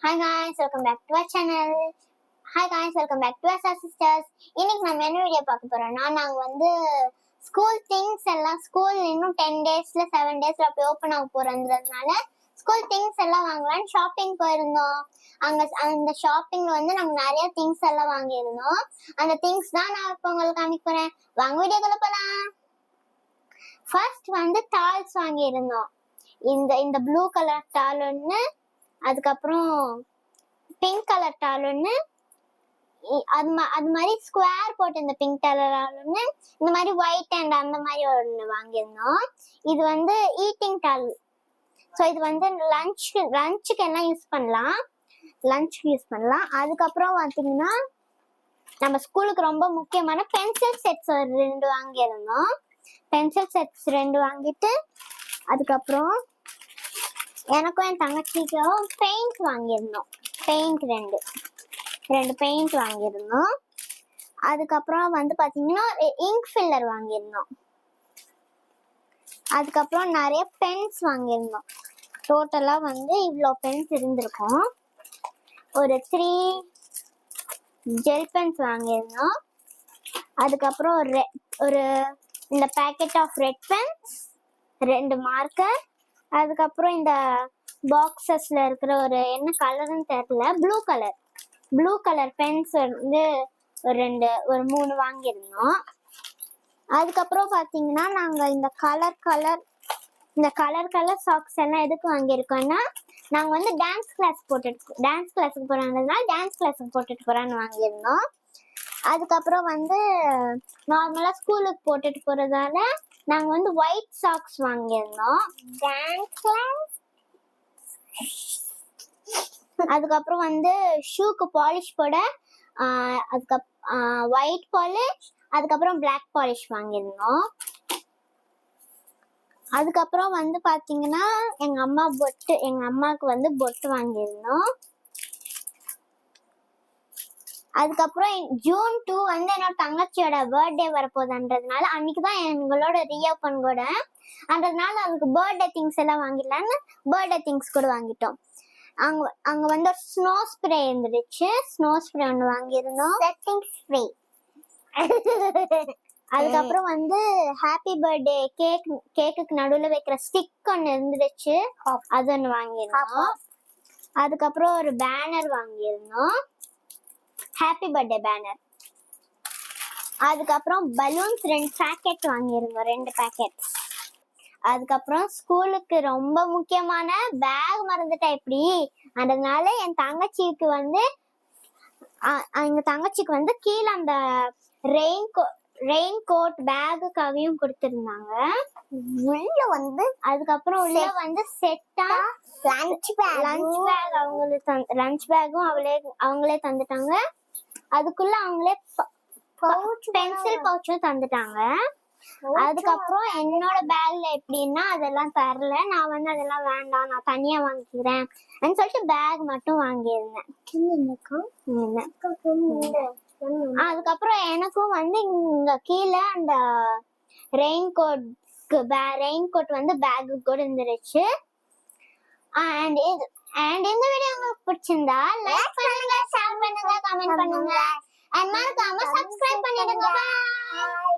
Hi guys, welcome back to our channel. Hi guys, welcome back to our sisters. இன்னைக்கு நம்ம என்ன video பார்க்க போறோம்னா நாங்க வந்து ஸ்கூல் திங்ஸ் எல்லாம் ஸ்கூல் இன்னும் 10 டேஸ்ல 7 டேஸ்ல அப்படி ஓபன் ஆக போறதுனால ஸ்கூல் திங்ஸ் எல்லாம் வாங்கலாம் ஷாப்பிங் போயிருந்தோம். அந்த ஷாப்பிங்ல வந்து நாங்க நிறைய திங்ஸ் எல்லாம் வாங்கியிருந்தோம். அந்த திங்ஸ் தான் நான் இப்போ உங்களுக்கு காமிக்கிறேன். வாங்க வீடியோக்குள்ள போலாம். ஃபர்ஸ்ட் வந்து டால்ஸ் வாங்கியிருந்தோம். இந்த ப்ளூ கலர் டால் ஒன்று, அதுக்கப்புறம் பிங்க் கலர் டால் ஒன்று, அது மாதிரி ஸ்கொயர் போட்டு இந்த பிங்க் கலர் டால் ஒன்று, இந்த மாதிரி ஒயிட் அண்ட் அந்த மாதிரி ஒன்று வாங்கியிருந்தோம். இது வந்து ஈட்டிங் டால். ஸோ இது வந்து லஞ்சுக்கு எல்லாம் யூஸ் பண்ணலாம். அதுக்கப்புறம் பார்த்தீங்கன்னா நம்ம ஸ்கூலுக்கு ரொம்ப முக்கியமான பென்சில் செட்ஸ் ஒரு 2 வாங்கியிருந்தோம். பென்சில் செட்ஸ் 2 வாங்கிட்டு அதுக்கப்புறம் எனக்கும் என் தங்கச்சிக்கும் பெயிண்ட் வாங்கியிருந்தோம். பெயிண்ட் ரெண்டு பெயிண்ட் வாங்கியிருந்தோம். அதுக்கப்புறம் வந்து பார்த்தீங்கன்னா இங்க் ஃபில்லர் வாங்கியிருந்தோம். அதுக்கப்புறம் நிறைய பென்ஸ் வாங்கியிருந்தோம். டோட்டலாக வந்து இவ்வளோ பென்ஸ் இருந்திருக்கும். ஒரு 3 ஜெல் பென்ஸ் வாங்கியிருந்தோம். அதுக்கப்புறம் ஒரு இந்த packet of red pens, 2 marker, அதுக்கப்புறம் இந்த பாக்ஸஸ்ல இருக்கிற ஒரு என்ன கலர்னு தெரியல, ப்ளூ கலர் பென்ஸ் வந்து ஒரு 3 வாங்கியிருந்தோம். அதுக்கப்புறம் பார்த்தீங்கன்னா நாங்கள் இந்த கலர் சாக்ஸ் எல்லாம் எதுக்கு வாங்கியிருக்கோம்னா நாங்கள் வந்து டான்ஸ் கிளாஸுக்கு போகிறதுனால டான்ஸ் கிளாஸுக்கு போட்டுட்டு போகிறான்னு வாங்கியிருந்தோம். அதுக்கப்புறம் வந்து நார்மலாக ஸ்கூலுக்கு போட்டுட்டு போகிறதால நாங்கள் வந்து ஒயிட் சாக்ஸ் வாங்கியிருந்தோம். Dance class. அதுக்கப்புறம் வந்து ஷூக்கு பாலிஷ் போட ஒயிட் பாலிஷ், அதுக்கப்புறம் பிளாக் பாலிஷ் வாங்கியிருந்தோம். அதுக்கப்புறம் வந்து பார்த்தீங்கன்னா எங்கள் அம்மாவுக்கு வந்து பொட்டு வாங்கியிருந்தோம். அதுக்கப்புறம் ஜூன் 2 வந்து என்னோட தங்கச்சியோட பர்த்டே வரப்போகுதுன்றதுனால அன்னைக்கு தான் எங்களோட ரீஓப்பன் கூட, அதனால அதுக்கு பர்த்டே திங்ஸ் எல்லாம் வாங்கிடலான்னு பர்த்டே திங்ஸ் கூட வாங்கிட்டோம். அங்க வந்து ஒரு ஸ்னோ ஸ்ப்ரே இருந்துச்சு. ஸ்னோ ஸ்ப்ரே ஒன்று வாங்கியிருந்தோம். Setting spray. அதுக்கப்புறம் வந்து ஹாப்பி பர்த்டே கேக்குக்கு நடுவில் வைக்கிற ஸ்டிக் ஒன்று இருந்துச்சு, அது ஒன்று வாங்கியிருந்தோம். அதுக்கப்புறம் ஒரு பேனர் வாங்கியிருந்தோம், ஹாப்பி பர்த்டே பேனர். அதுக்கப்புறம் பலூன்ஸ் 2 பேக்கெட் வாங்கியிருந்தோம், 2 பேக்கெட். அதுக்கப்புறம் ஸ்கூலுக்கு ரொம்ப முக்கியமான பேக் மறந்துட்டேன் எப்படி, அதனால என் தங்கச்சிக்கு வந்து கீழே அந்த ரெயின் கோட் பேக்குக்காகவும் கொடுத்துருந்தாங்க. அதுக்கப்புறம் உள்ள வந்து செட்டா லஞ்ச் பேக் அவங்களே தந்துட்டாங்க. அதுக்குள்ள அவங்களே பென்சில் பவுச்சும் தந்துட்டாங்க. அதுக்கப்புறம் என்னோட பேக்ல எப்படின்னா அதெல்லாம் தரல, நான் வந்து அதெல்லாம் வேண்டாம் நான் தனியா வாங்கிக்கிறேன் சொல்லிட்டு பேக் மட்டும் வாங்கியிருந்தேன். அதுக்கப்புறம் எனக்கும் வந்து இங்க கீழே அந்த ரெயின் கோட் வந்து பேக்கு கூட இருந்துருச்சு. அண்ட் இந்த வீடியோ உங்களுக்கு பிடிச்சிருந்தா லைக் பண்ணுங்க, ஷேர் பண்ணுங்க, கமெண்ட் பண்ணுங்க, and மறக்காம சப்ஸ்கிரைப் பண்ணிடுங்க. Bye.